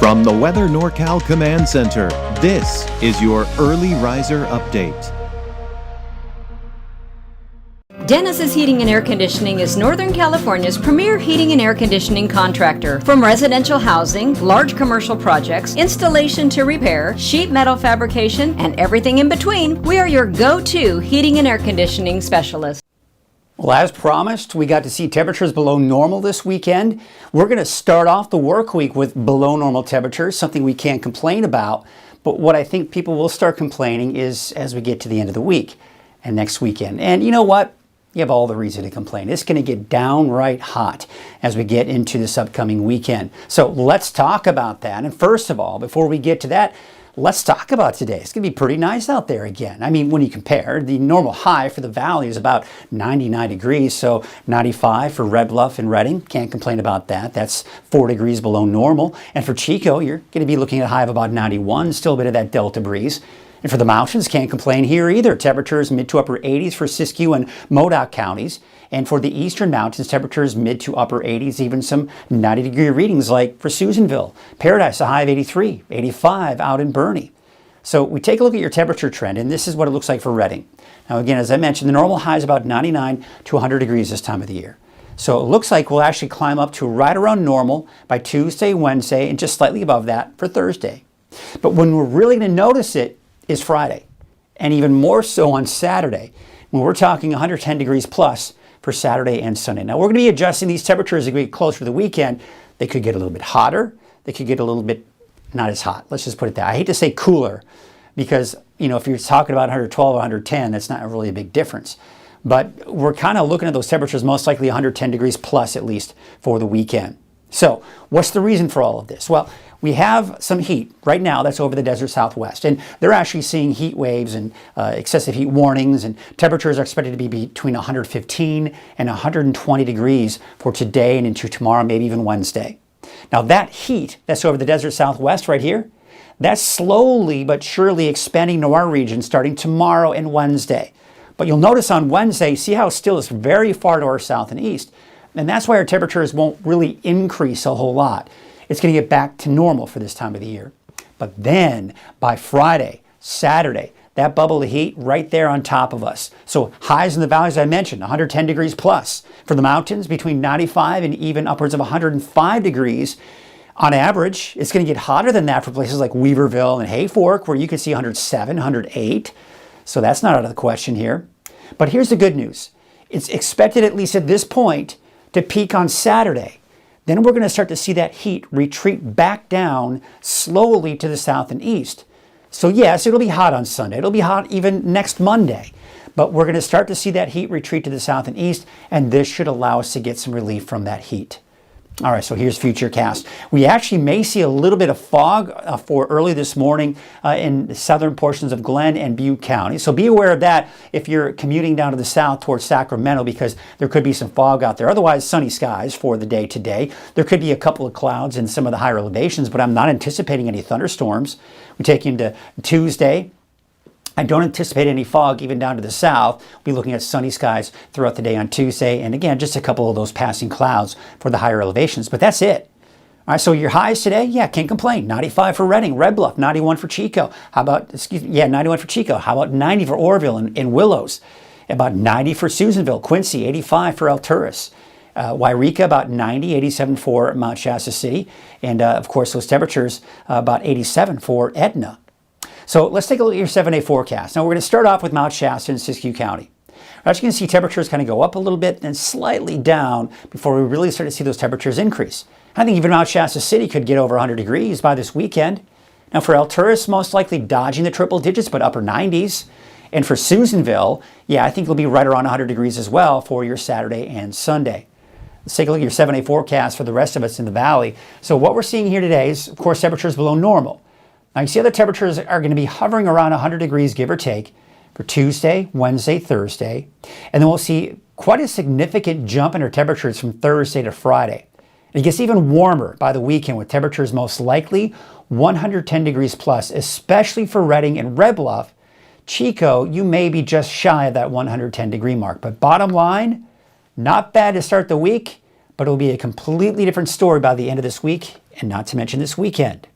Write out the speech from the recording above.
From the Weather NorCal Command Center, this is your Early Riser Update. Dennis's Heating and Air Conditioning is Northern California's premier heating and air conditioning contractor. From residential housing, large commercial projects, installation to repair, sheet metal fabrication, and everything in between, we are your go-to heating and air conditioning specialist. Well, as promised, we got to see temperatures below normal this weekend. We're going to start off the work week with below normal temperatures, something we can't complain about. But what I think people will start complaining is as we get to the end of the week and next weekend. And you know what? You have all the reason to complain. It's going to get downright hot as we get into this upcoming weekend. So let's talk about that. And first of all, before we get to that, let's talk about today. It's going to be pretty nice out there again. I mean, when you compare, the normal high for the valley is about 99 degrees, so 95 for Red Bluff and Redding. Can't complain about that. That's 4 degrees below normal. And for Chico, you're going to be looking at a high of about 91, still a bit of that delta breeze. And for the mountains, can't complain here either. Temperatures mid to upper 80s for Siskiyou and Modoc counties. And for the eastern mountains, temperatures mid to upper 80s, even some 90-degree readings like for Susanville. Paradise, a high of 83, 85 out in Bernie. So we take a look at your temperature trend, and this is what it looks like for Redding. Now again, as I mentioned, the normal high is about 99 to 100 degrees this time of the year. So it looks like we'll actually climb up to right around normal by Tuesday, Wednesday, and just slightly above that for Thursday. But when we're really going to notice it is Friday, and even more so on Saturday, when we're talking 110 degrees plus for Saturday and Sunday. Now we're going to be adjusting these temperatures as we get closer to the weekend. They could get a little bit hotter. They could get a little bit not as hot. Let's just put it that. I hate to say cooler because, you know, if you're talking about 112 or 110, that's not really a big difference. But we're kind of looking at those temperatures most likely 110 degrees plus at least for the weekend. So what's the reason for all of this? Well, we have some heat right now that's over the desert southwest, and they're actually seeing heat waves and excessive heat warnings, and temperatures are expected to be between 115 and 120 degrees for today and into tomorrow, maybe even Wednesday. Now that heat that's over the desert southwest right here, that's slowly but surely expanding to our region starting tomorrow and Wednesday. But you'll notice on Wednesday, see how still it's very far to our south and east. And that's why our temperatures won't really increase a whole lot. It's going to get back to normal for this time of the year. But then by Friday, Saturday, that bubble of heat right there on top of us. So highs in the valleys I mentioned, 110 degrees plus. For the mountains, between 95 and even upwards of 105 degrees. On average, it's going to get hotter than that for places like Weaverville and Hayfork, where you can see 107, 108. So that's not out of the question here. But here's the good news. It's expected, at least at this point, to peak on Saturday. Then we're going to start to see that heat retreat back down slowly to the south and east. So yes, it'll be hot on Sunday. It'll be hot even next Monday. But we're going to start to see that heat retreat to the south and east, and this should allow us to get some relief from that heat. All right, so here's Futurecast. We actually may see a little bit of fog for early this morning in the southern portions of Glenn and Butte County. So be aware of that if you're commuting down to the south towards Sacramento, because there could be some fog out there. Otherwise, sunny skies for the day today. There could be a couple of clouds in some of the higher elevations, but I'm not anticipating any thunderstorms. We take you into Tuesday. I don't anticipate any fog even down to the south. We'll be looking at sunny skies throughout the day on Tuesday. And again, just a couple of those passing clouds for the higher elevations. But that's it. All right, so your highs today, yeah, can't complain. 95 for Redding, Red Bluff, 91 for Chico. How about, 91 for Chico. How about 90 for Oroville and Willows? About 90 for Susanville, Quincy, 85 for Alturas. Wairika, about 90, 87 for Mount Shasta City. And of course, those temperatures, about 87 for Etna. So let's take a look at your 7-day forecast. Now we're going to start off with Mount Shasta and Siskiyou County. We're actually going to see temperatures kind of go up a little bit and slightly down before we really start to see those temperatures increase. I think even Mount Shasta City could get over 100 degrees by this weekend. Now for Alturas, most likely dodging the triple digits, but upper 90s. And for Susanville, yeah, I think it'll be right around 100 degrees as well for your Saturday and Sunday. Let's take a look at your 7-day forecast for the rest of us in the valley. So what we're seeing here today is, of course, temperatures below normal. Now you see how the temperatures are going to be hovering around 100 degrees, give or take, for Tuesday, Wednesday, Thursday. And then we'll see quite a significant jump in our temperatures from Thursday to Friday. And it gets even warmer by the weekend with temperatures most likely 110 degrees plus, especially for Redding and Red Bluff. Chico, you may be just shy of that 110 degree mark. But bottom line, not bad to start the week, but it'll be a completely different story by the end of this week, and not to mention this weekend.